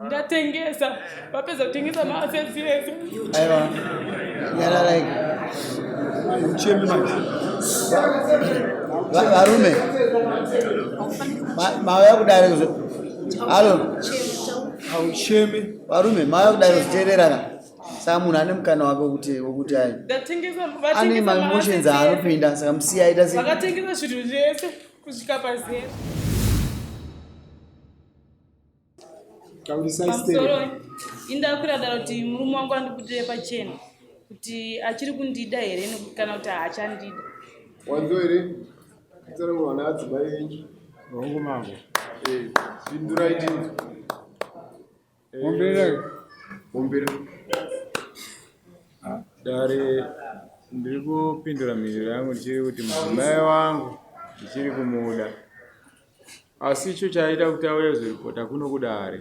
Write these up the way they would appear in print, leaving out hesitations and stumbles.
ndatengesa vapedza kutengesa maasesi ese. Aiwa yara like uchembe manje varume mauya kudare halo aucheme varume mauya kudare kuteerera saka munhu ane mukana wake wokuti ai ane maemotions aanopinda saka musiya aita vakatengesa zvinhu zvese kusvika pazera. Pamusoro indakwira daro kuti murume wangu andiputire pachena kuti achiri kundida here kana kuti haachandida. Wanzo here tsara mwana adzimai enyu rongo mangu zvindura itini ombera dare ndiri kupindura miriro yangu ndichiri kuti mudzimai wangu ndichiri kumuda, asi icho chaita kuti auye kuzoripota kuno kudare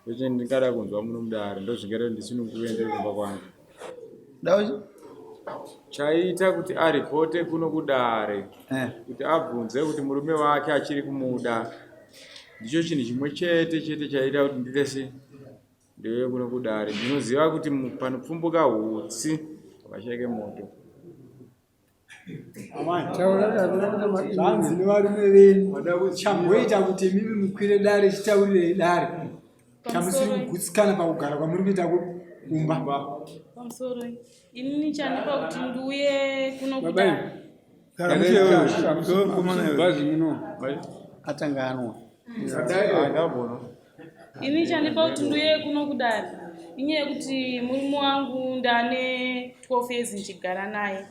ndoche ndingada kunzwa muno mudare ndozvingada ndisini kuendere kumba kwangu. Chaita kuti aripote kuno kudare kuti abvunze kuti murume wake achiri kumuda ndicho chinhu chimwe chete chaita kuti ndilese ndiwe kuno kudare. Ndinoziva kuti panopfumbuka hutsi pasheke moto. Zvanzi nevarume venyu chamboita kuti mimi mukwire dare chitaurire dare chamusiri kugutsikana pakugara kwamuri kuita kumba. Pamusoro inini chandipa kuti ndiuye kuno kudare atanganwa inini chandipa kuti ndiuye kuno kudare inyaya yekuti murume wangu ndane 12 years ndichigara naye,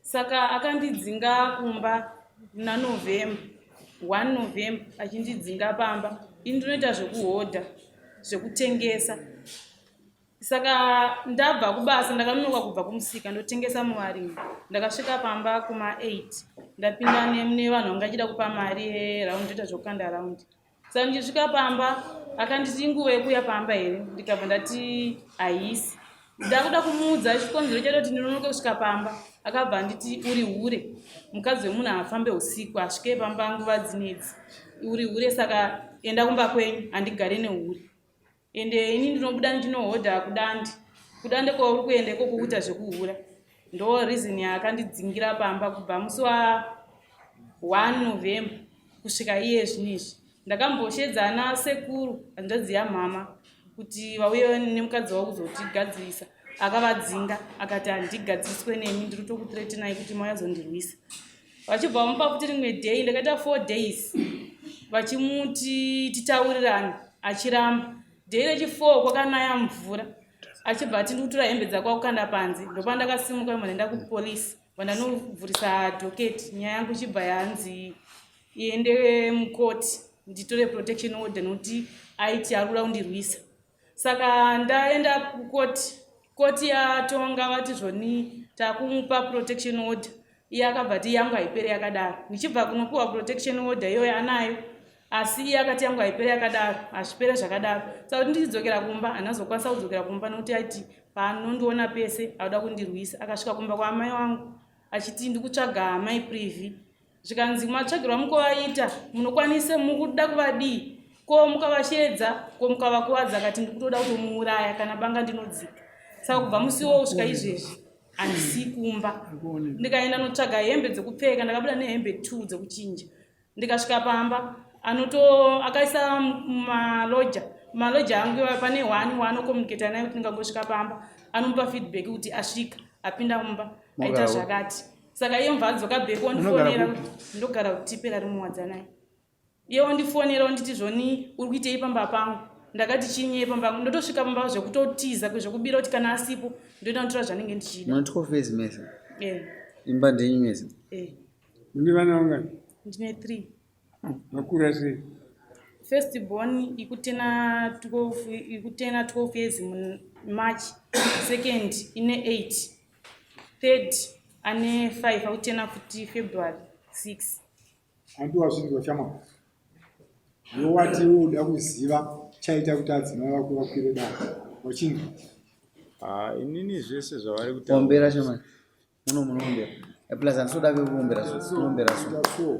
saka akandidzinga kumba naNovember 1 November achindidzinga pamba. Ini ndinoita zvekuhodha zvekutengesa, saka ndabva kubasa ndakanonoka kubva kumusika ndotengesa muvarimi. Ndakasvika pamba kuma 8 ndapinda nemune vanhu vanga chida kupa mari yeraundi ndoita zvokukanda raundi. Saka ndichisvika pamba akanditi nguva yekuuya pamba here, ndikabva ndati haisi. Ndakuda kumuudza chikonzero chacho kuti ndinonoke kusvika pamba, akabva nditi uri hure, mukadzi wemunhu afambe usiku asvike pamba nguva dzinedzi uri hure, saka enda kumba kwenyu handigare nehure. Ende ini ndinobuda ndinohodha kudande kwauri kuenda kokuita zvekuhura. Ndo reason yakandidzingira pamba kubva musi wa1 November kusvika iye zvinezvi. Ndakamboshedzana sekuru andodziya mama kuti vauye nemukadzi wavo kuzotigadzirisa, akavadzinga akati handigadziriswe nemi, ndiri kutokuthreatenai kuti mayazondirwisa. Vachibva vamupa futi rimwe day, ndakaita 4 days vachimuti titaurirane achiramba. Day rechi4 kwakanaya mvura, achibva ati ndikutora hembe dzako kukanda panze. Ndopa ndakasimuka imwe ndaenda kupolisi vandanovhurisa advocate, nyaya yangu ichibva yanzi iende mukoti nditore protection order nokuti aiti arikuda kundirwisa. Saka ndaenda koti yatonga vati zvoni takumupa protection order, iye akabva ati yangu haiperi yakadaro. Ndichibva kunopiwa protection order iyoyo anayo, asi iye akati yangu haiperi yakadaro, hazvipere zvakadaro. Saka kuti ndichidzokera kumba hanazokwanisa kudzokera kumba nokuti aiti panondiona pese auda kundirwisa. Akasvika kumba kwaamai vangu achiti ndikutsvaga amai Privi. Zvikanzi matsvagirwa mukovaita munokwanise mukuda kuvadii, ko mukavashedza ko mukavakuwadza, akati ndikutoda kutomuuraya kana banga ndinodzika. Saka kubva musi iwowo kusvika izvezvi handisi kumba. Ndikaenda notsvaga hembe dzekupfeka, ndakabuda nehembe 2 dzekuchinja. Ndikasvika pamba akaisa maloja angu pane 1 waanokomuniketa naye kuti ndingangosvika pamba, anomupa feedback kuti asvika apinda mumba aita zvakati. Saka iye mubva adzoka bheki ondifonera kuti ndogara kutipera rimuwadza naye. Iye ondifonera onditi zvoni uri kuitei pamba pangu. Ndakati chinyi pamba pangu, ndotosvika pamba zvekutotiza kwezvekubira kuti kana asipo ndoenda kutora zvanenge ndichida. 12 years mese imba ndenyu mese. Ndine vana vangani? Ndine 3. Vakura sei? First born ikutena 12 years March, second ine 8, third ane 5 akutena futi February 6. Antu wazvinzwa chama yowati uda kuziva chaita kuti adzimai vako vakwire dare wachinzwa? Inini zvese zvavari kutaura ombera chama munombera plus ansoda kuombera so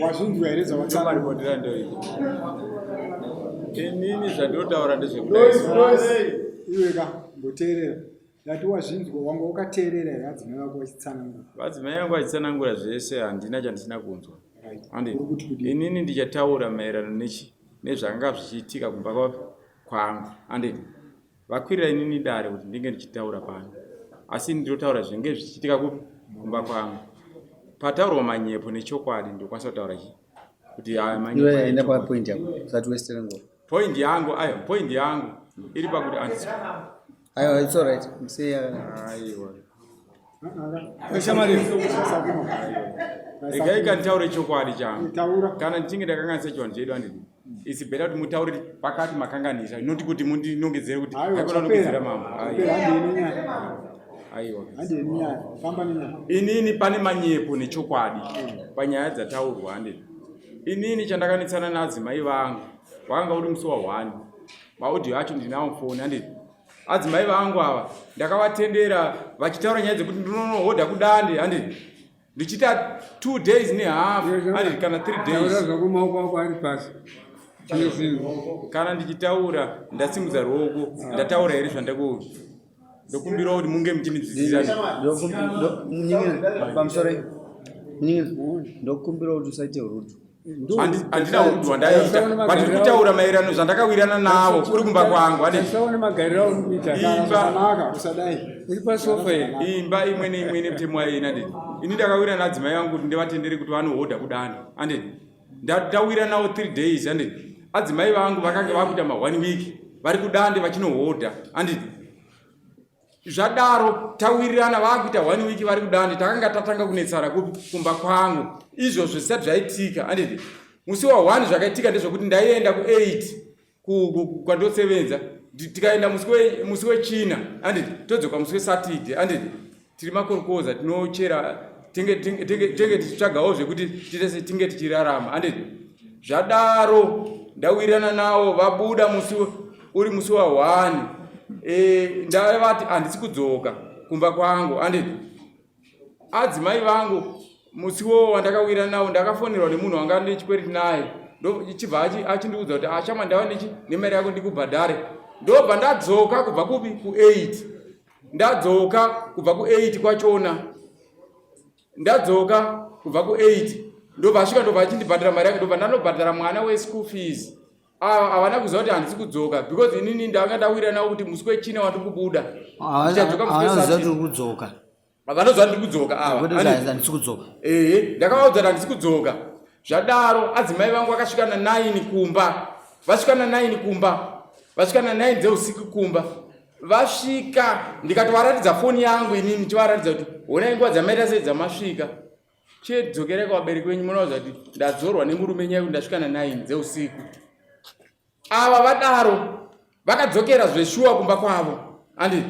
wazvinzwa here zvawataura maripotera ndoiti inini zvandinotaura ndezvekudai iweka mboteerera ndati wazvinzwa wanga wakateerera here adzimai vako vachitsanangura vadzimai vangu vachitsanangura zvese handina chandisina kunzwa inini ndichataura maererano nezvanga zvichiitika kumba kwangu handiti vakwirira inini dare kuti ndinge ndichitaura pano asi ndinotaura zvinge zvichiitika kumba kwangu pataurwa manyepo nechokwadi ndokwanisa kutaura kuti point yangu iri pakuti it's all right. regai kanditaure chokwadi changu kana ndichinge ndakanganisa chivanhu chedu handiti isi bheta kuti mutauriri pakati makanganisa inoti kuti mundinongedzere kuti aikona kunongedzera mambo aiwa inini pane manyepo nechokwadi panyaya dzataurwa handiti inini chandakanetsana naadzimai vangu wakanga uri musi wa1 maaudio acho ndinawo foni handiti adzimai vangu ava ndakavatendera vachitaura nyaya dzekuti ndinonohodha kudande handiti ndichita 2 days nehalf handiti kana 3 days kana ndichitaura ndasimudza ruoko ndataura here zvandakuuya ndokumbira kuti munge muchinidzidzisa pamusoro ndokumbira kuti usaite rudo handina urudo hwandaita vatiri kutaura maererano zvandakawirana navo kuri kumba kwangu imba imwe neimwe nemutemo waina nditi ini ndakawira naadzimai vangu kuti ndivatendere kuti vanohodha kudani handiti ndatawira navo 3 days handiti adzimai vangu vakanga vakuita ma1 week vari kudande vachinohodha handiti zvadaro tawirirana vakuita 1 week vari kudande takanga tatanga kunetsara kumba kwangu izvo zvisati zvaitika handiti musi wa1 zvakaitika ndezvekuti ndaienda ku8 kwandosevenza tikaenda musi wechina handiti todzoka musi weSaturday handiti tiri makorokoza tinochera tenge tichitsvagawo zvekuti titese tinge tichirarama handiti zvadaro ndawirirana navo vabuda uri musi wa1 ndavati handisi kudzoka kumba kwangu handiti adzimai vangu musiwo wandakawirana nawo ndakafonerwa nemunhu wanga ndichikwereti naye chibva achindiudza kuti achama ndava nemari yako ndikubhadhare ndobva ndadzoka kubva kupi ku8 ndadzoka kubva ku8 kwachona ndadzoka kubva ku8 ndobva asvika ndobva achindibhadhara mari yake ndobva ndanobhadhara mwana weschool fees havana kuziva kuti handisi kudzoka because inini ndanga ndawira nawo kuti musi wechina wandiri kubuda vanoziva ndiri kudzoka ava ndakavaudza kuti handisi kudzoka zvadaro adzimai vangu vakasvika na9 kumba vasvika na9 kumba vasvika na9 dzeusiku kumba vasvika ndikatovaratidza foni yangu inini ndichivaratidza kuti honai nguva dzamaita sei dzamasvika chedzokerai kuvabereki venyu munoudza kuti ndadzorwa nemurume nyaya kuti ndasvika na9 dzeusiku ava vadaro vakadzokera zveshuwa kumba kwavo handiti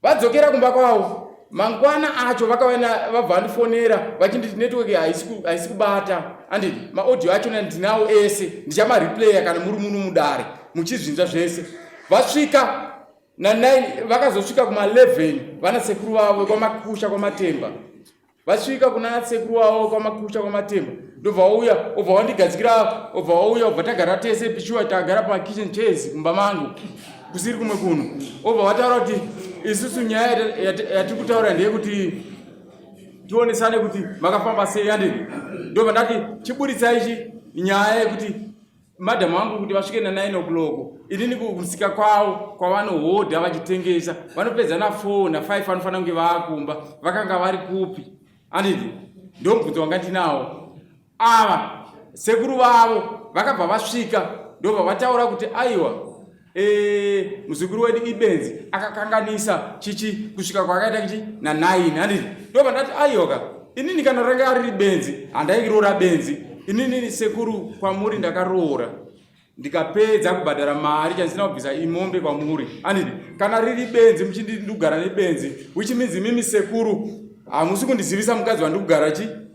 vadzokera kumba kwavo mangwana acho vakawana vabva vandifonera vachinditi netiweki haisi kubata handiti maaudio achona ndinawo ese ndichamareplaya kana muri muno mudare muchizvinza zvese vasvika na9 vakazosvika kuma11 vana sekuru vavo kwamakusha kwamatemba vasvika kuna sekuru vavo kwamakusha kwamatemba ndobva wauya obva wandigadzikira obva wauya obva tagara tese pichuwa tagara pakitchen chairs kumba mangu kusiri kumwe kuno obva wataura kuti isusu nyaya yatiri kutaura ndeyekuti tionesane kuti makafamba sei handiti ndobva ndati chiburitsai ichi nyaya yekuti madhamu vangu kuti vasvike na9 o'clock inini kusika kwavo kwavanohodha vachitengesa vanopedza na4 na5 vanofanira kunge vaakumba vakanga vari kupi handiti ndomubvunzo wanga ndinawo ava sekuru vavo vakabva vasvika ndobva vataura kuti aiwa muzukuru wedu ibenzi akakanganisa chichi kusvika kwakaita kichi na9 handiti ndobva ndati aiwa inini kana ranga riri benzi handairoora benzi inini sekuru kwamuri ndakaroora ndikapedza kubhadhara mari chandisina kubvisa imombe kwamuri handiti kana riri benzi muchindindugara nebenzi which means mimi sekuru hamusi kundizivisa mukadzi wandikugara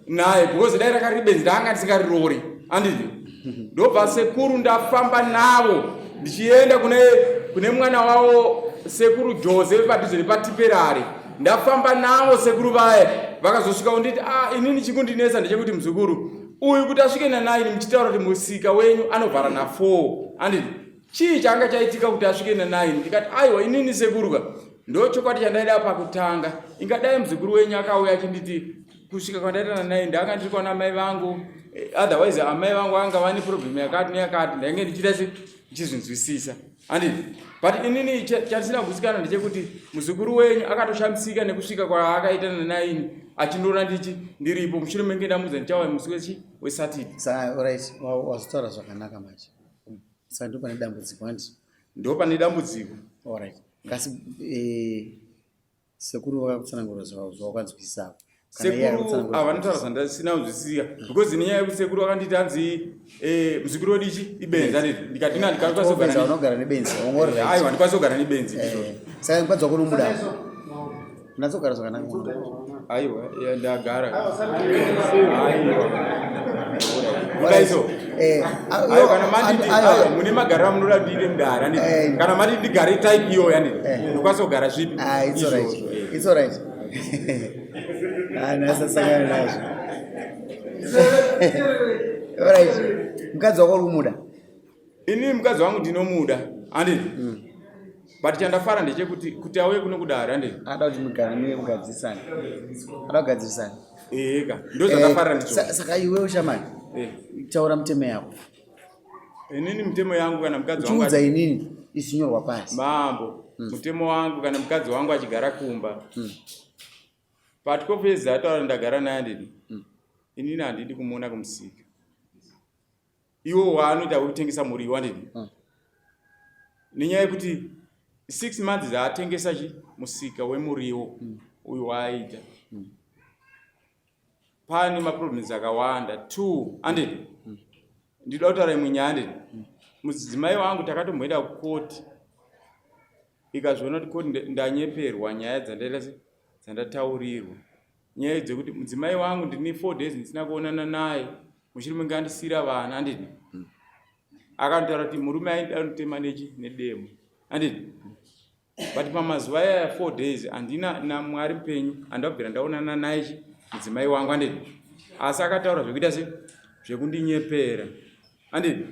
naye because dai rakariri benzi ndanga ndisingariroori handiti ndobva sekuru ndafamba navo ndichienda kune mwana wavo sekuru Joseph padhuze nepatiperare ndafamba navo sekuru vaya vakazosvika kunditi inini chikundinetsa ndechekuti muzukuru uyu kuti asvike na9 muchitaura kuti musika wenyu anovhara na4 anditi chii changa chaitika kuti asvike na9 ndikati aiwa inini sekuruka ndo chokwadi chandaida pakutanga ingadai muzukuru wenyu akauya achinditi kusvika kwandaita na9 ndakandiri kwana mai vangu otherwise amai vangu anga vane problem yakati neyakati ndainge ndichita chizvinzwisisa anditi but inini chandisina kuzikanwa ndechekuti muzukuru wenyu akatoshamisika nekusvika kwaakaita na9 achindona ndiripo mushure menge ndamudza ndichauya musi weSaturday. Alright, wazotaura zvakanaka manje. Saka ndo pane dambudziko handiti? Ndo pane dambudziko. Alright. Ngasi sekuru vakutsanangura zvawakwanzwisisa. Sekuru avanotaura zvandasina kuzwisisa because nenyaya yekuti sekuru akanditi hanzi muzukuru wedu ibenzi ndikati ndikakwanisa unogara nebenzi ongorera aiwa ndikwanisa kugara nebenzi saka ndikwanza kunomuda unazogara zvakanaka aiwa ndagara aiwa kana matiti mune magara munoda kuti ide mudara kana matiti ndigare type iyo yani ndikwanisa kugara zvipi it's alright nasasangana nazvo alright mukadzi wako uri kumuda ini mukadzi wangu ndinomuda anditi but chandafara ndechekuti kuti auye kuno kudara anditi ada kuti mugara mugadzisana ada kugadzirisana eka ndo zvakafarira ndicho saka iwewe shamani taura mutemo yako inini mutemo yangu kana mukadzi wangu chiudza inini isinyorwa pasi mambo mutemo wangu kana mukadzi wangu achigara kumba patikopedza ataura ndagara naye ndidi inini handidi kumuona kumusika iwo waanoita wekutengesa muriwo ndidi nenyaya yekuti 6 months dzaatengesa musika wemuriwo uyu waaita pane maproblems akawanda 2 andidi ndida kutaura imwe nyaya ndidi mudzimai wangu takatomboenda kukoti ikazviona kuti koti ndanyeperwa nyaya dzandataurirwa nyaya dzekuti mudzimai wangu ndine 4 days ndisina kuonana naye mushure menge andisira vana andidi akandotaura kuti murume aida kutema nedemo andidi but pamazuva aya 4 days handina namwari mupenyu handabvira ndaonana naye mudzimai wangu andidi asi akataura zvekuita zvekundinyepera andidi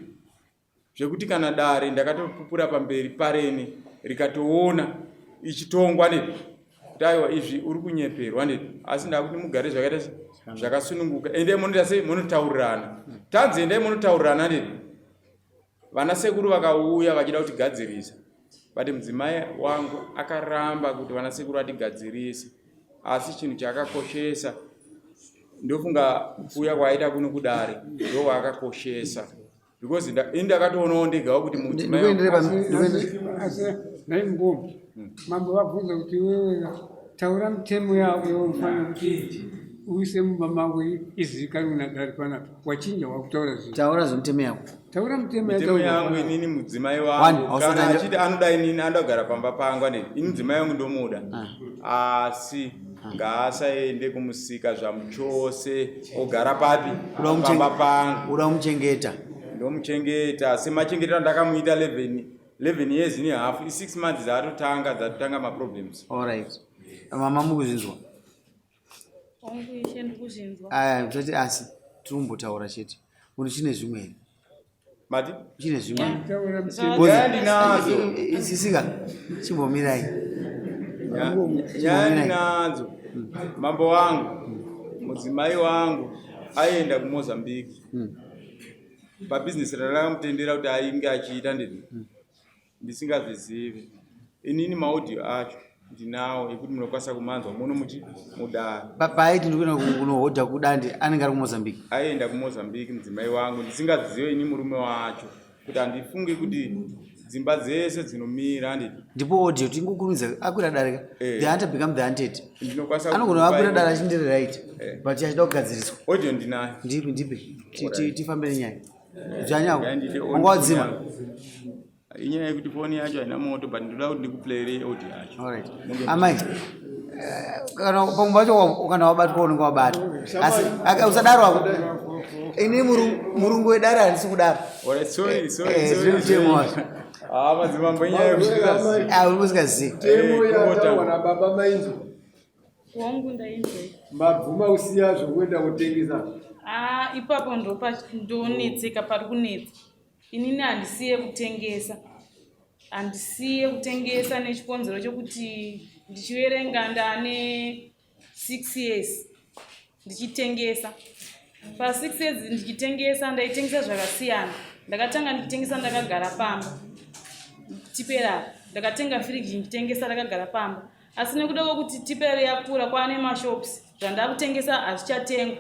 zvekuti kana dare ndakatopupura pamberi pareni rikatoona ichitongwa ndidi kuti aiwa izvi uri kunyeperwa ndidi asi ndakuti mugare zvakaita zvakasununguka endai munoita sei munotaurirana tanzi endai munotaurirana ndidi vana sekuru vakauya vachida kutigadzirisa but mudzimai wangu akaramba kuti vana sekuru vatigadzirise asi chinhu chakakoshesa ndofunga kuuya kwaita kuno kudare ndo wakakoshesa because indakatoonawo ndegawo kuti naimbomi mambo vabvunza kuti wewe taura mutemo yako yofanira kuti uise mumba mako izivikanwe nadare panapo wachinja wakutaura zvinhu taura zvomutemo yako taura mutemo yangu inini mudzimai wangu kana achiti anoda inini andogara pamba pangu ini mudzimai wangu ndomuda asi ngaasaende kumusika zvamuchose ogara papi pamba pangu uda kumuchengeta ndomuchengeta semachengetero ndakamuita 11 years ni half 6 months dzatotanga maproblems. Alright, mama mukuzvinzwa toti asi tirumbotaura chete kuti chine zvimwe mati chine zvimwe ndinazo isisika chimbomirai ndinazo mambo wangu mudzimai wangu aenda kuMozambique pabusiness rakamutendera kuti ainge achiita ndisingazvizivi inini maaudio acho ndinawo ekuti munokwanisa kumanzwa muno muti mudare paaiti ndikuenda kunohodha kudandi anenge ari kuMozambique aenda kuMozambique mudzimai wangu ndisingazive ini murume wacho kuti handifunge kuti dzimba dzese dzinomira ndidi ndipo audio tingokurumidza akwira dare the hunter become the hunted ndinokwanisa anogona akwira dare achindiri right but achida kugadziriswa audio ndinayo ndipe tifambe nenyaya dzanyako ungawadzima inyaya yekuti foni yacho haina moto but ndoda kuti ndikuplayere audio yacho. Alright amai kana pamwe pacho kana wabatwa unenge wabata asi usadaro wako ini murungu wedare handisi kudaro. Alright, sorry madzimambo inyaya yekuti uri kusingazivi temo yatawana baba mainzo wangu ndainzwa mabvuma usiya zvokuenda kutengesa. Ipapo ndonetseka pari kunetsa. Inini handisiye kutengesa nechikonzero chokuti ndichiverenga ndane 6 years ndichitengesa. Pa 6 years ndichitengesa ndaitengesa zvakasiyana. Ndakatanga ndichitengesa ndakagara pamba. Tipera ndakatenga firiji ndichitengesa ndakagara pamba. Asi nekuda kwokuti tipera yakura kwaane mashops zvandakutengesa hazvichatengwa.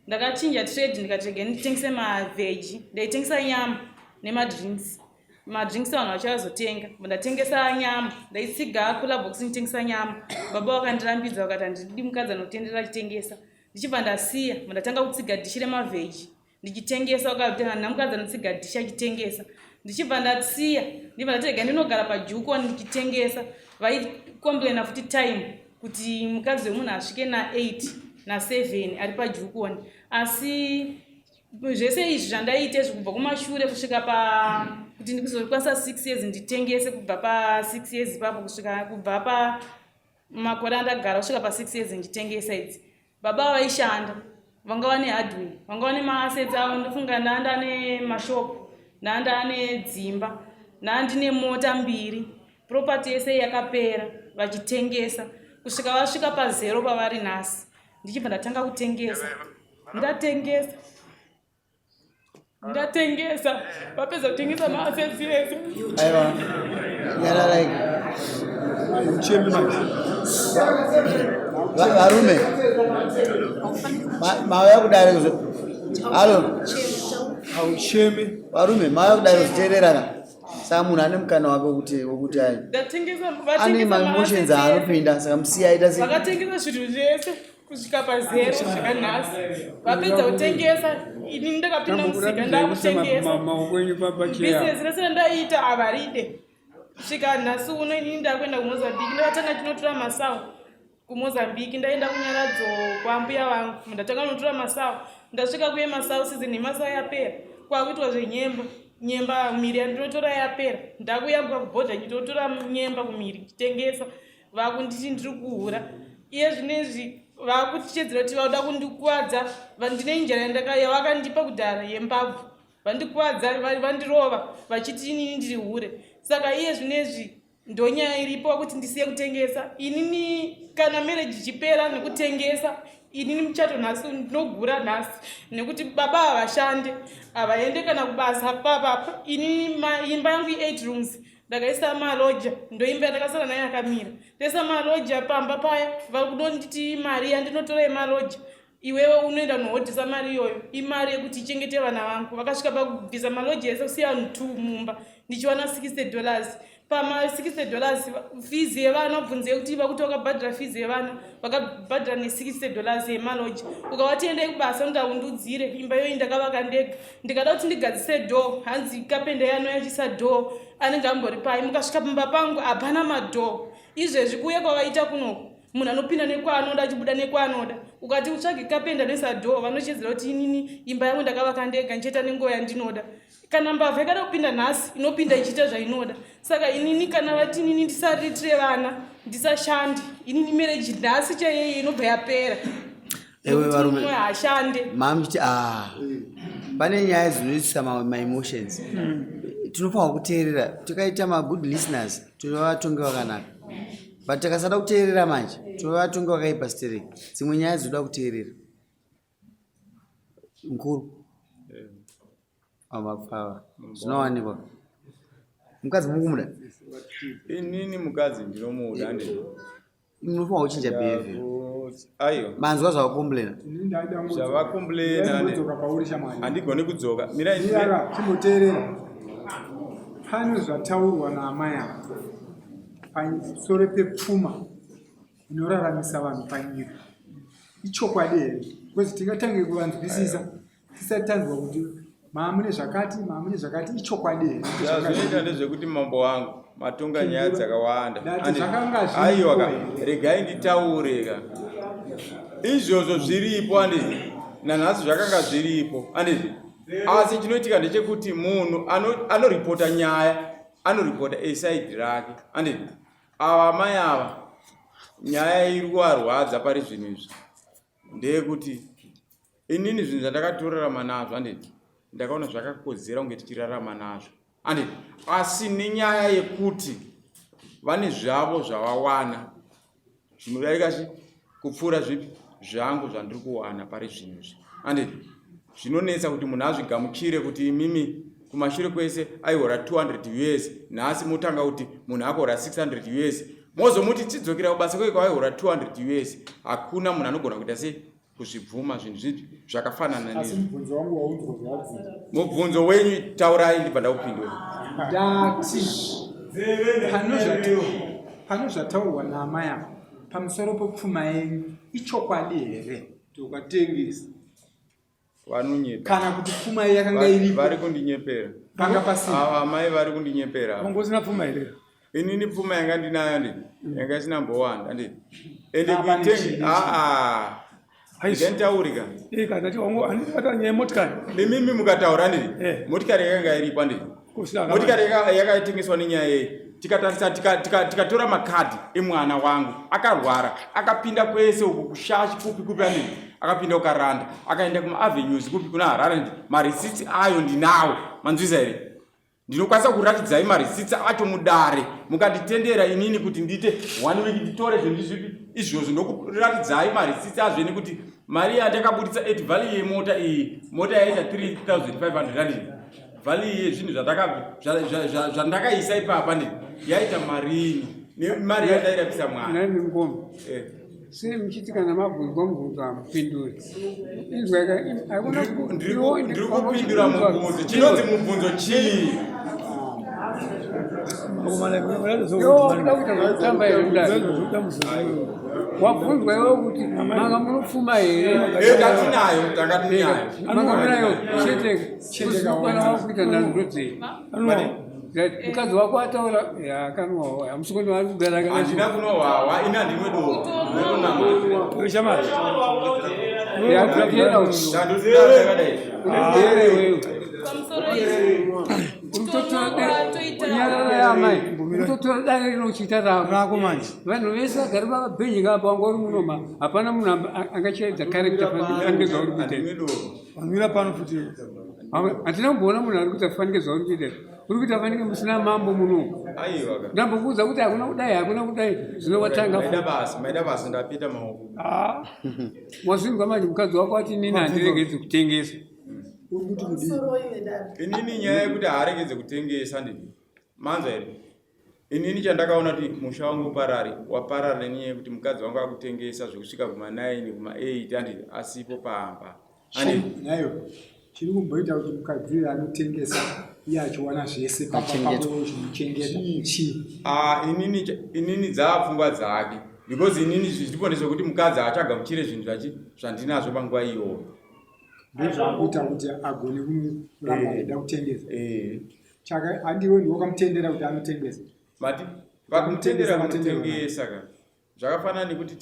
Ndakachinja trade ndikatenge nditengese mavheji, ndaitengesa nyama nemadrinks. Madrinks vanhu vachazotenga. Ndatengesa nyama, ndaitsiga kula box nditengesa nyama. Baba vakandirambidza vakati handidi mukadzi anotendera achitengesa. Ndichibva ndasiya, ndatanga kutsiga dhishi remavheji. Ndichitengesa vakabvira namukadzi anotsiga dhishi achitengesa. Ndichibva ndasiya, ndibva ndatega ndinogara pajuko ndichitengesa. Vaikomplaina futi time kuti mukadzi wemunhu asvike na8 na7 ari pajukoni. Asi zvese izvi zvandaite kubva kumashure kusvika kuti ndikuzokwanisa 6 years nditengese, kubva pa6 years ipapo kusvika kubva pamakore andagara kusvika pa6 years nditengesa idzi. Baba vaishanda, vanga vane hardware, vanga vane maassets avo. Ndofunga ndanda nemashop, ndanda nedzimba, ndandine mota 2, property yese yakapera vachitengesa kusvika vasvika pa0 pavari nhasi. Ndichibva ndatanga kutengesa, ndatengesa vapedza kutengesa maassets yese. Aiwa yararaika varume mauya kudare haucheme varume mauya kudare kuziteererana saka munhu ane mukana wake wokuti ai ane maemotions aanopinda saka musiya aita sei. Vakatengesa zvinhu zvese kusvika pa0 zvakanhasi. Vapedza kutengesa, ini ndakapinda musika ndakutengesa. Business rese randaita havaride. Kusvika nhasi uno ini ndakuenda kuMozambique. Ndakatanga chinotora masawu kuMozambique. Ndaenda kunyaradzo kwambuya vangu. Ndatanga kunotora masawu. Ndasvika kuye masawu season yemasawu yapera. Kwakuitwa nyemba kumiri yandinotora yapera. Ndakuyambuka kubhodha ndinotora nyemba kumiri nditengesa. Vakunditi ndiri kuhura. Iye zvinezvi vakutichedzera kuti vauda kundikuwadza. Ndine njira yavakandipa kudhara yembabvu. Vandikuwadza, vandirova vachiti inini ndiri hure. Saka iye zvinezvi ndonyaya iripo kuti ndisiye kutengesa. Inini kana marriage ichipera nekutengesa, inini muchato nhasi ndinogura nhasi nekuti baba havashande, havaende kana kubasa papapa. Inini imba yangu 8 rooms ndakaisa maloja, ndoimba yandakasara naye akamira. Ndaisa maloja pamba paya, vakudonditi mari yandinotora yemaloja. Iwewe unoenda nohodhisa mari iyoyo, imari yekuti ichengete vana vangu. Vakasvika pakubvisa maloja ese kusiya vanhu 2 mumba, ndichiwana $60. Pama $60 fees yevana, ubvunze kuti vakuti vakabhadhara fees yevana, vakabhadhara ne$60 yemaloja. Ukavati endei kubasa ndaundudzire, imba iyoyi ndakavaka ndega. Ndikada kuti ndigadzise door, hanzi kapenda yano yachisa door, anenge ambori pai. Mukasvika pamba pangu hapana mador. Izvezvi kuuya kwavaita kunoku, munhu anopinda nekwaanoda achibuda nekwaanoda. Ukati utsvage kapenda noisa door, vanochedzera kuti inini imba yangu ndakavaka ndega ndichita nenguva yandinoda. Kana mbavha yakada kupinda nhasi, inopinda ichiita zvainoda. Saka inini kana vati inini ndisariitire vana, ndisashande, inini marriage nhasi chaiyeyi inobva yapera. Ewe varume hashande mamchiti pane nyaya dzinoitisa maemotions. Tinofanira kuteerera, tikaita magood listeners tinovatonge vakanaka, but tikasada kuteerera manje tinovatonge vakaipa stereki. Dzimwe nyaya dzinoda kuteerera. Mukuru amapfava zvinowanikwa. Mukadzi mukumuda? Inini mukadzi ndinomuda. Munofanira kuchinja behavior. Aiyo manzwa zvavakomplaina handigoni kudzoka. Mira chimboteerera. Pane zvataurwa naamai ako pamusoro pepfuma inoraramisa vanhu panyika. Ichokwadi here? Because tingatange kuvanzwisisa tisati tanzwa kuti maamune zvakati ichokwadi here? Zvinoita ndezvekuti mambo wangu matonga nyaya dzakawanda. Aiwa, regai nditaureka. Izvozvo zviripo andizvi, nanhasi zvakanga zviripo andizvi. Asi chinoitika ndechekuti munhu anoripota nyaya, anoripota eside rake andizvi. Ava mai ava nyaya iri kuvarwadza pari zvinhu izvi. ndeyekuti inini zvinhu zvandakatorarama nazvo handiti ndakaona zvakakodzera kunge tichirarama nazvo handiti, asi nenyaya yekuti vane zvavo zvavawana zvinodarika kupfuura zvipi zvangu zvandiri kuwana pari zvinhu handiti. Zvinonetsa kuti munhu azvigamuchire kuti imimi kumashure kwese aihora 200 US, nhasi motanga kuti munhu akora 600 US, mozomuti tidzokera kubasa kwake kwaihora 200 US. Hakuna munhu anogona kuita sei kuzvibvuma zvinhu zvipi zvakafanana asi nezvo. mubvunzo wangu waunzwa zvabvunza Mubvunzo wenyu taurai ndibva ndakupindura. ndati pano zvataurwa naamai apa pamusoro pepfuma yenyu ichokwadi here ukatengesa Vanonyepa. kana kuti pfuma iyi yakanga iripo Vari kundinyepera. panga pasina Amai vari kundinyepera. Ungosina pfuma here. Inini pfuma yanga ndinayo ndini yanga isina mbowanda ndini ende Apa kuitenga nditaurika Ikati wangu anipata nye motikari. nemimi mukataura ndini motikari yakanga iripo ndini motikari yakaitengeswa nenyaya yei tikatarisa tikatora makadhi emwana wangu akarwara akapinda kwese uku kushashi kupi andini akapinda ukaranda akaenda kumaavenues kupi kuna Harare ndini marisiti ayo ndinawo manzwisa here ndinokwanisa kuratidzai marisiti acho mudare mukanditendera inini kuti ndite 1 week nditore zvinhu zvipi izvozvo ndokuratidzai marisiti azveni kuti mari yandakabudisa 8 valley yemota iyi mota yaita 3500 valley yezvinhu zvandakaisa ipapa ndini yaita marini mari yandairapisa mwana Nani mkombe. Si mchitika na mabvunzo mubvunzo amupindure. Inzwa hakuna ndiri kupindura mubvunzo chinonzi mubvunzo chii kutamba here wabvunzwa iwe kuti manga munopfuma here ngatinayo tangatinayo manga munayo chetekana wakuita ndandodzei mukadzi wako ataura akanwawa amusukoni wari kugara handina kunohwawa ina ndimwe shamari utotora dare rinochita rako manje vanhu vese vagari vakabhenjika apa wanga uri munoma hapana munhu angachiedza karekta fanike zvauri kuita wamira pano futi hatina kumboona munhu ari kuita fanike zvauri kuita uri kuita fanike musina mambo muno ndambokuudza kuti hakuna kudai zvino watanga maida basi ndapita maoko wazvinzwa manje mukadzi wako ati nini handiregedzi kutengesa inini nyaya yekuti haaregedze kutengesa ndini manzwa here inini chandakaona kuti musha wangu waparara nenyaya yekuti mukadzi wangu akutengesa zvekusvika kuma9 kuma8 handiti asipo pamba nayo chiri kumboita kuti mukadzi anotengesa iye achiwana zvese papaochengeta chii inini dzaapfungwa dzake because inini zvichipo ndezvekuti mukadzi achagamuchire zvinhu zvandinazvo panguva iyoyo ndezvakuita kuti agone kuramba aida kutengesa handiwe ndiwakamutendera kuti anotengesa mati vakumutendera kutengesa ka zvakafanana nekuti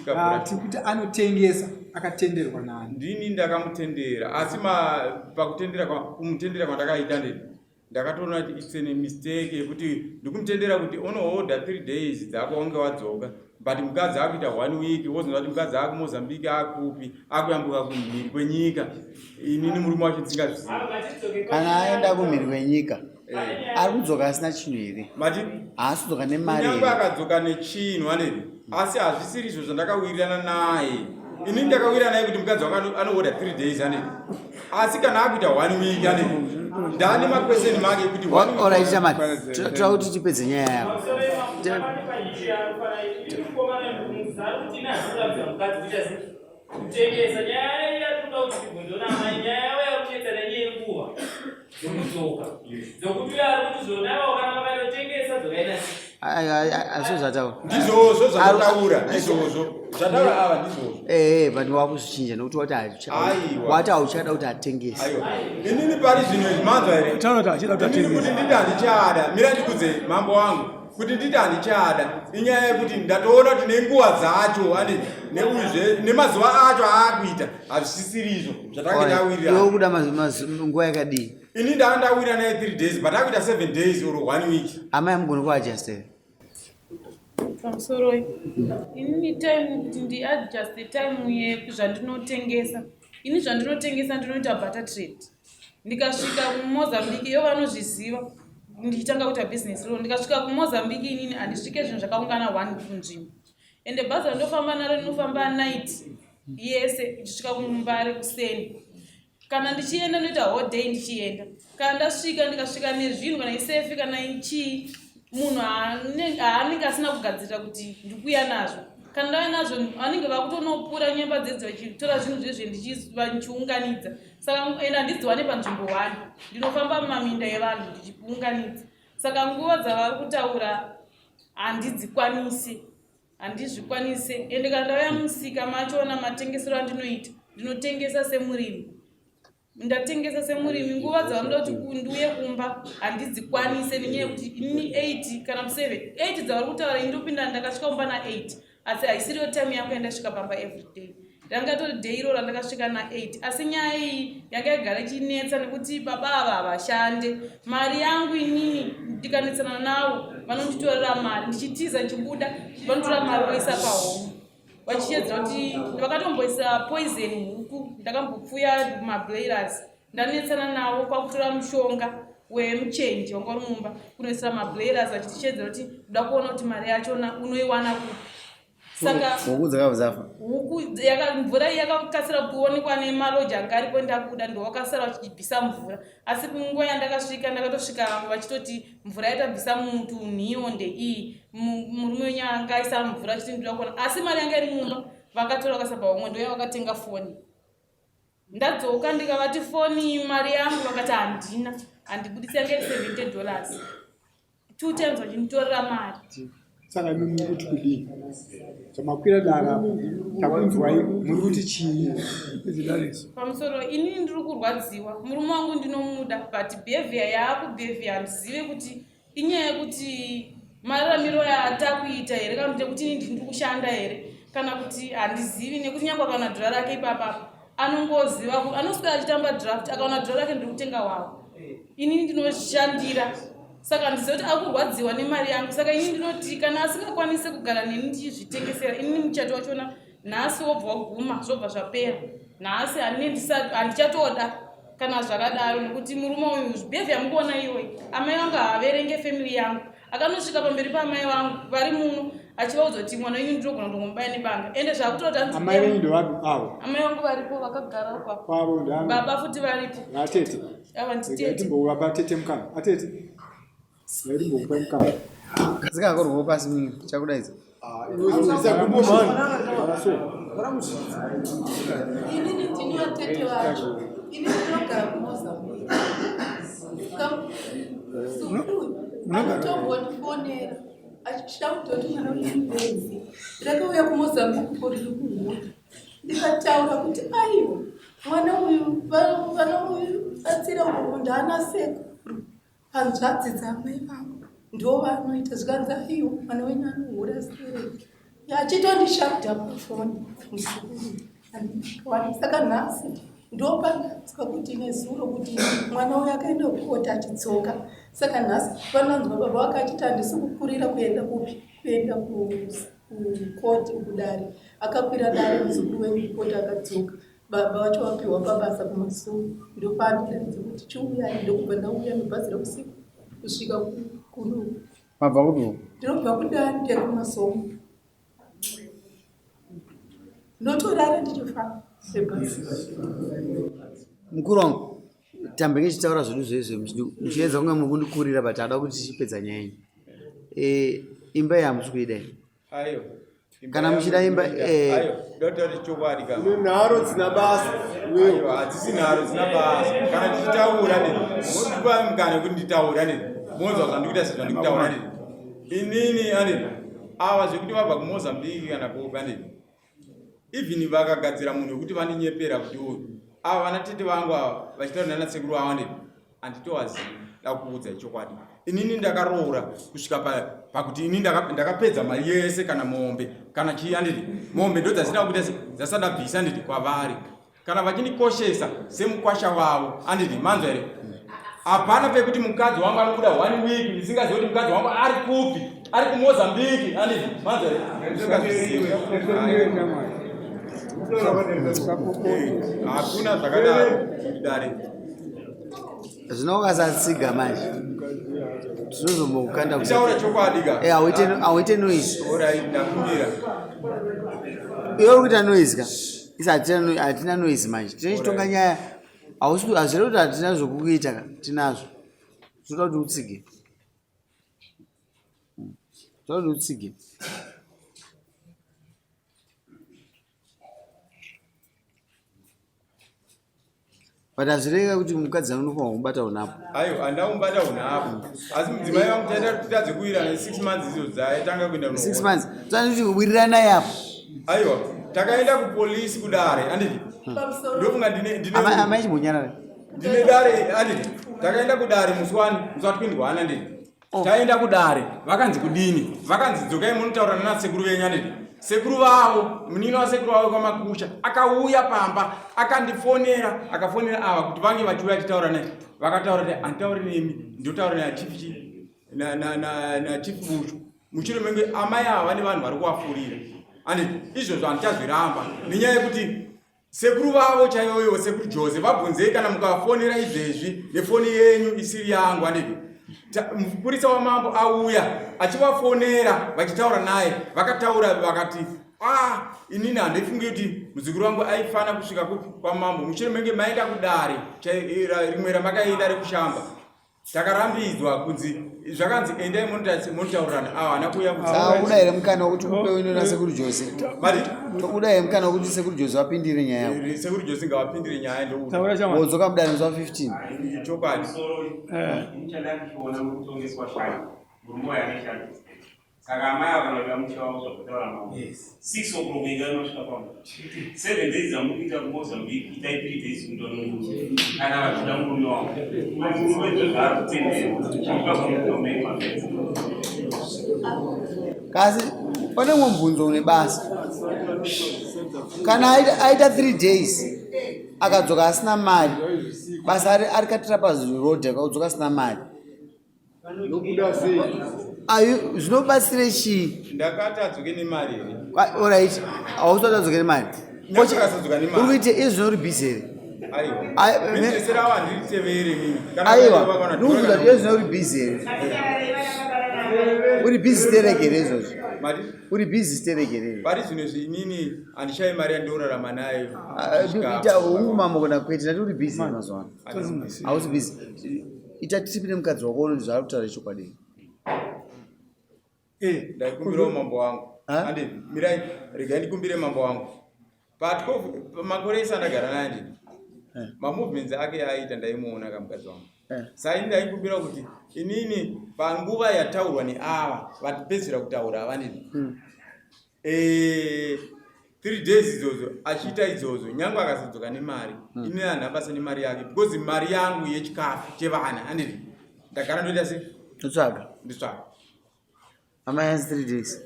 kuti anotengesa akatenderwa nani ndini ndakamutendera asi kumutendera kwandakaita ndini ndakatoona kuti it's a mistake yekuti ndikumutendera kuti unohodha 3 days dzako wange wadzoka but mukadzi akuita 1 week wozonzwa kuti mukadzi aku Mozambique akupi akuyambuka kumhiri kwenyika inini murume wacho ndisingazvizivi kana aenda kumhiri kwenyika ari kudzoka asina chinhu here mati haasi kudzoka nemari kunyange akadzoka nechinhu aneni asi hazvisiri izvo zvandakawirirana naye inini ndakawirirana naye kuti mukadzi wake anohodha 3 days aneni asi kana akuita 1 week aneni ndani makweseni make kuti oraita mati toda kuti tipedze nyaya yako kutengesa nyaya yatuda kuti kundona mai nyaya yakunetsa nenyenguwa dzokudzoka dzokuti ari kuti zonawo kana vakatotengesa dzokaina azvo zvataura ndizvozvo zvataura ndizvozvo zvataura ava ndizvozvo but wakuzvichinja nokuti wati hauchada kuti atengese inini pari zvinhu izvimanzwa here kuti nditi handichada mira ndikudze mambo wangu kuti nditi handichada inyaya yekuti ndatoona kuti nenguva dzacho ane neuzve nemazuva acho aakuita hazvisisiri izvo zvatange ndawirira kuda nguva yakadii ini ndanga ndawirira naye 3 days but akuita 7 days or 1 week amai amugoni kuajastera pamusoro inini time kuti ndiadjuste time yezvandinotengesa. Ini zvandinotengesa ndinoita barter trade. Ndikasvika kuMozambique iyo vanozviziva ndichitanga kuita business lo. Ndikasvika kuMozambique inini handisvike zvinhu zvakaungana 1 kunzvimbo. Ende bhazi randofamba naro rinofamba night yese ndichisvika kuMumbare kuseni. Kana ndichienda noita whole day ndichienda. Kana ndikasvika nezvinhu kana isefi kana ichii munhu haanenge asina kugadzirira kuti ndikuya nazvo. Kana ndauya nazvo vanenge vakutonopura nyemba dzedzo vachitora zvinhu zvezve vachiunganidza. Saka enda handidziwane panzvimbo 1 ndinofamba mumaminda evanhu ndichiunganidza. Saka nguva dzavari kutaura handizvikwanise. Ende kana ndauya musika machiona matengesero andinoita ndinotengesa semurimi. Ndatengesa semurimi nguva dzavanoda kuti ndiuye kumba handidzikwanise nenyaya yekuti ini 8 kana 7 8 dzavari kutaura indopinda ndakasvika kumba na8 asi haisiriyo time yangu yandasvika pamba everyday. Ndangatori day iroro ndakasvika na8 asi nyaya iyi yanga yagara ichinetsa nekuti baba ava havashande. Mari yangu inini ndikanetsana navo vanonditorera mari ndichitiza ndichibuda vanotora mari voisa pahome vachiedza kuti vakatomboisa poison huku. Ndakambopfuya mablailers ndanetsana navo pakutora mushonga wemuchenji wanga uri mumba kunoisa mablailers vachitichedzera kuti ndoda kuona kuti mari yachona unoiwana kupi. Saka huku dzakabvafa huku mvura yakakasira kuonekwa nemaloja anga aripo ndakuda ndowakasara vachibvisa mvura. Asi kunguva yandakasvika ndakatosvika vachitoti mvura yatabvisa mutu nhiyo ndeiyi murume wenyaya anga aisa mvura achiti ndoda kuona asi mari yanga iri mumba vakatora vakasa pahomwe ndoya vakatenga foni. Ndadzoka ndikavati foni mari yangu vakati handina handibudisi yange $70 2 times vachinitorera mari. Saka mimi kuti kudii chamakwira dara takunzwai muri kuti chii izidariso pamusoro inini ndiri kurwadziwa. Murume wangu ndinomuda but behavior yaakubhehavia handizive kuti inyaya yekuti mararamiro yaatakuita here kana kuti kuti inini ndiri kushanda here kana kuti handizivi nekuti nyangwa kana dhora rake ipapa anongoziva anoswera achitamba draft akaona dhora rake ndiri kutenga wavo. Inini ndinoshandira saka ndiziva kuti akurwadziwa nemari yangu. Saka inini ndinoti kana asingakwanise kugara neni ndichizvitengesera inini muchato wachona nhasi wobva waguma zvobva zvapera. Nhasi handichatoda kana zvakadaro nekuti murume uyu behavior mukuona iwe. Amai vangu haaverenge family yangu akanosvika pamberi paamai vangu vari muno achivaudza kuti mwana wenyu ndinogona kutongomubaya nebanga ende zvakutoti amai venyu ndovapi avo? Amai vangu varipo vakagara kwavo baba futi varipo. Atete ava nditete timbovapa tete mukana atete ndaitimbokupai mukana kasikakorwawo pasi mimi chakudaidza inini ndini vatete vacho ini ndinogara kuMozambique. Akatombotifonera achida kutoti mwana unembenzi ndakauya kuMozambique kuri kuhuda ndikataura kuti aiwa mwana uyu vanomubatsira umuntu haana sekuru hanzvadzi dzamai vangu ndo vanoita zvikanzi aiwa mwana wenyu anohura sereki achitondishakuda pafoni saka nhasi ndopandatsika kuti nezuro kuti mwana uyu akaenda kukota achitsoka. Saka nhasi pananzwa baba wake achiti handisi kukurira kuenda kupi kuenda kukoti kudare akakwira dare muzukuru wenyu kukota akadzoka baba wacho wapiwa pabasa kumasoro ndopaandiratidza kuti chiuyai ndokubva ndauya nebhazi reusiku kusvika kuno mabva kudu ndinobva kudare ndekumasomo ndotorara ndichifamba sebhazi. mukuru wangu tambenge chitaura zvinhu zvezve muchiedza kunge mukundikurira but hada kuti tichipedza nyaya iyi. Imba yamusi kuidai Ayo. kana muchida imba ayo ndotori chokwadi kama nharo dzina basa ayo hadzisi nharo dzina basa kana ndichitaura neni motipa mukana kuti nditaura neni monzwa zvandikuita sezvandikutaura neni inini aneni ava zvekuti vabva kuMozambique kana koga neni even vakagadzira munhu wekuti vandinyepera kuti uyu ava vanatete vangu ava vachitaura nana sekuru ava neni handitowazivi ndakuudza chokwadi. Inini ndakaroora kusvika pakuti inini ndakapedza mari yese kana mombe kana chiandidi mombe ndo dzasina kuita dzasada bvisa ndidi kwavari kana vachinikoshesa semukwasha wavo andidi manzwa here hapana pekuti mukadzi wangu anobuda 1 week ndisingazivi kuti mukadzi wangu ari kupi ari kuMozambique andi manze hakuna zvakadaro kudare zvinokasatsiga manje tinozombokanda taura chokwadi ka auite noise alright ndakumbira iwe uri kuita noise ka isa hatina noise manje tinochitonga nyaya hazvire kuti hatina zvokukuita ka tinazvo toda kuti utsige but hazvireka kuti mukadzi anofanwa kubata unapo aiyo andaumbata unapo asi mudzimai vangu taita tutadze kuwirana 6 months idzo dzaitanga kuenda 6 months tani kuti wirirana yapo aiwa takaenda kupolisi kudare anditi ndofunga ndine amaichimbonyarara ndine dare anditi takaenda kudare muswani muswatipindwana anditi taenda kudare vakanzi kudini vakanzi dzokai munotaurana nasekuru venyu anditi sekuru vavo munini wasekuru vavo kwamakusha akauya pamba akandifonera akafonera ava kuti vange vachiuya titaura naye vakataura kuti anditauri nemi ndotaura nachief buchu mushure menge amai ava nevanhu vari kuvafurira anditi izvozvo handichazviramba nenyaya yekuti sekuru vavo chaivoivo sekuru Jose vabvunzei kana mukavafonera izvezvi nefoni yenyu isiri yangu anditi mupurisa wamambo auya achivafonera vachitaura naye vakataura vakati inini handifungi kuti muzukuru wangu aifana kusvika kwamambo mushure menge maenda kudare rimwe ramakaenda rekushamba takarambidzwa kunzi zvakanzi endai munotaurirana haana kuuya kuda here mukana wekuti upe wino nasekuru Jose tokuda here mukana wekuti sekuru Jose wapindire nyaya yako sekuru Jose ngawapindire nyaya ndowodzoka mudare zuva 15 chokwadi saka amai avanoda musha wavo zvakutaura mavo 6 o'clock inganosvika pamo 7 days amukuita kuMozambique itai 3 days kundonunguza kana vachida murume wavo murume zvezvaari kutendera kasi pane mwe mubvunzo une basa kana aita 3 days akadzoka asina mari basa ari katira pazirodhi akadzoka asina mari zvinobatsire chii ndakati adzoke nemari here alright hausati adzoke nemari ndakadzoka nemari urikuite izvi zvinori bhizi here bhizinesi ravo handiritevere mimi aiwa ndikuuza kuti izvi zvinori bhizi here uri bhizi terekere izvozvo uri bhizi terekere pari zvino zvinini handishai mari yandinorarama nayo ita ungumambo kana kwete ndati uri bhizi mazuva ano hausi bhizi ita tiripi nemukadzi wako unoti zvaari kutaura chokwadi ndaikumbirawo mambo wangu andi mirai regai ndikumbire mambo wangu pamakore ese andagara naye ndini mamovements ake aiita ndaimuona kamukadzi wangu saini ndaikumbira kuti inini panguva yataurwa neava vatipedzisira kutaura ava ndini 3 days idzodzo achiita idzodzo nyange akazodzoka nemari ini hanha basa nemari yake because mari yangu yechikafu chevana andini ndagara ndoita se ndotsvaga amai has 3 days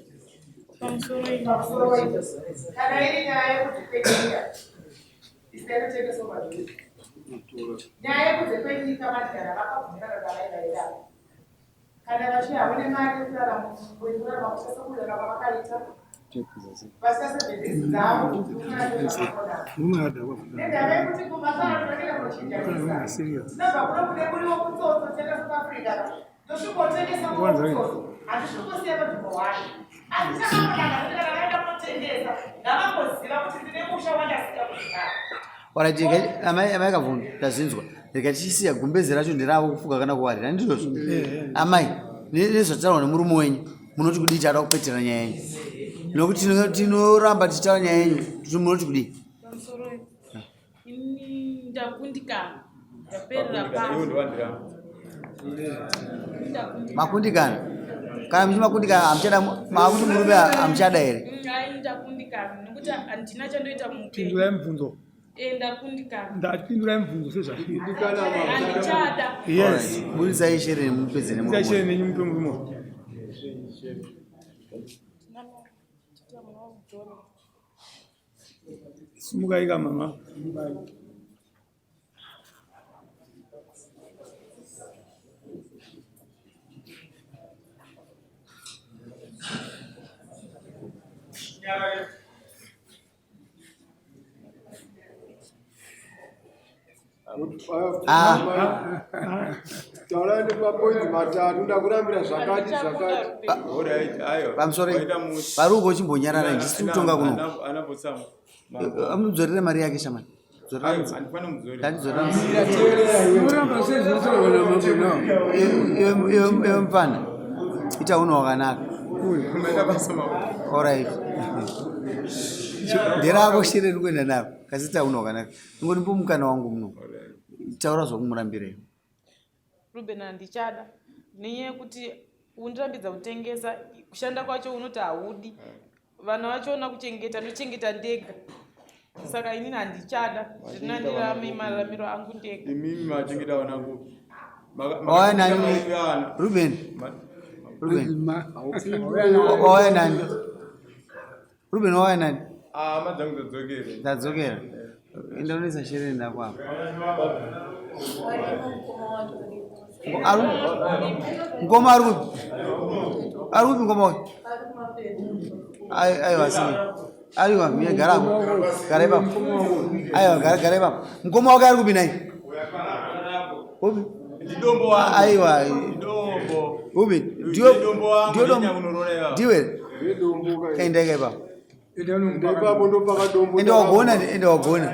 kana iri nyaya yekuti kwenyika isinotengeswa madhuri nyaya yekuti kwenyika matigara vakabvumirana kavairaira kana vachihavane mari yekurarama kusasa kurara kwavakaita vasasebhezisi dzavo nendava yekuti kumasara tinoenda kunochinjanisa tinobva kuno kune kuriwo kutsotso tenda south africa tosvikotengesa kutsotso handisvikosiya panzvimbo wani asi chakamonaka kuti kana vaenda kunotengesa ngavakoziva kuti ndine musha wandasika kuzvigara warati amai kavhunda ndazinzwa rega tichisiya gumbezi racho nderavo kufuga kana kuwarira ndizvozvo amai nezvatitaurwa nemurume wenyu munoti kudii taada kupetera nyaya yenyu nokuti tinoramba tichitaura nyaya yenyu kuti munoti kudii ndakundikana ndaperera makundikana kana muchimakundikana hamuchada makuti murume hamuchada here ndakundikana nekuti handina chandoita pindurai mubvunzo ndakundikana ndapindurai mubvunzo sezvasviri handichada yes budisai shere nemupedze shere nenyu mupe murume simukaika mama taurani mapointi matatu ndakurambira zvakati pamusoro pari uko chimbonyarara ndisi kutonga kuno amudzorere mari yake shamani iwe mfana ita uno wakanaka orit nderako shire rikuenda navo kasi ita uno wakanaka ingoti mbomukana wangu muno taura zvokumurambirei. Ruben handichada nenyaya yekuti undirambidza kutengesa kushanda kwacho unoti haudi vana vachiona kuchengeta ndochengeta ndega saka inini handichada ndinandirame mararamiro angu ndega. Imimi machengeta wanangu oya nani Ruben oya nani Ruben oya nani madzangu dzadzokera ndadzokera indaonesa shere ndakwapa ngoma ari kupi ngoma uyu aiwa si aiwa mie garako gara ipapo aiwa gara ipapo ngoma wake ari kupi nai upi aiwa upi ndiwe kaindeka ipapo ende wagona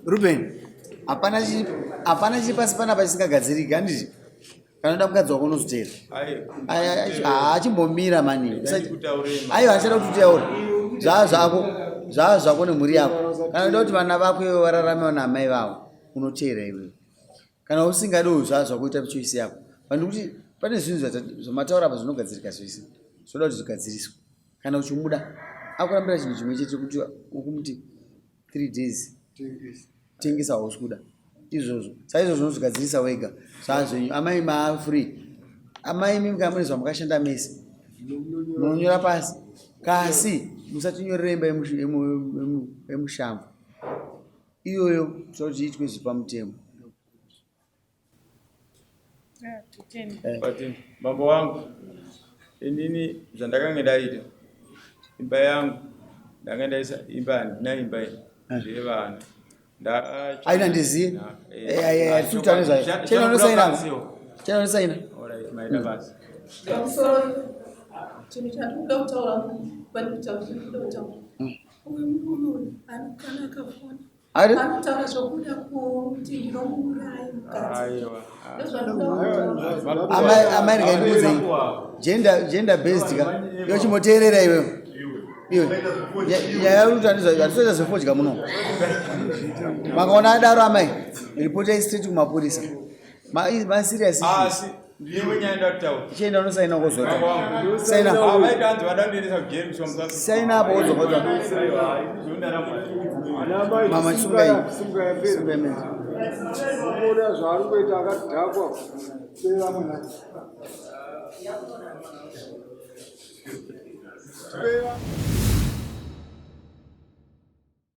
Ruben, hapana chipasi panapa chisingagadziriki handiti kanoda mukadzi wako unozotera achimbomira mani aiwa achada kuti utaura zvaa zvako nemhuri yako kana uda kuti vana vako iwe vararamewo naamai vavo unotera iwewe kana usingadiwo zvaa zvakuita choisi yako vandikuti pane zvinhu zvamataura apa zvinogadzirika zvese zvoda kuti zvigadziriswe kana uchimuda akurambira chinhu chimwe chete kuti ukumuti 3 days tengesa hausi kuda izvozvo saizvo zvinozvigadzirisa wega zvazvenyu amai maafree amai mimkamuri zvamukashanda mese munonyora pasi kasi musatinyorera imba yemushambo iyoyo zvoda kuti iitwe zvipamutemo. Baba wangu inini zvandakanga ndaita imba yangu ndanga ndaisa imba handina imba zvevana aina ndiziye tutane chenonosaina chinhu chandikuda kutaura panikuta ndikuda kutaura uyu munhu kana akafona anotaura zvokuda kuti ndinomuurayi mukadzi amai ndikaindibudze gender based ka yochimoteerera iwewe nyaya yatitoita zvefodya muno makaona adaro amai ripotai straight kumapurisa maserious chienda unosaina kozota saina apo wozokoza mama chisungai zvaari kuita akadhakwa sevamwe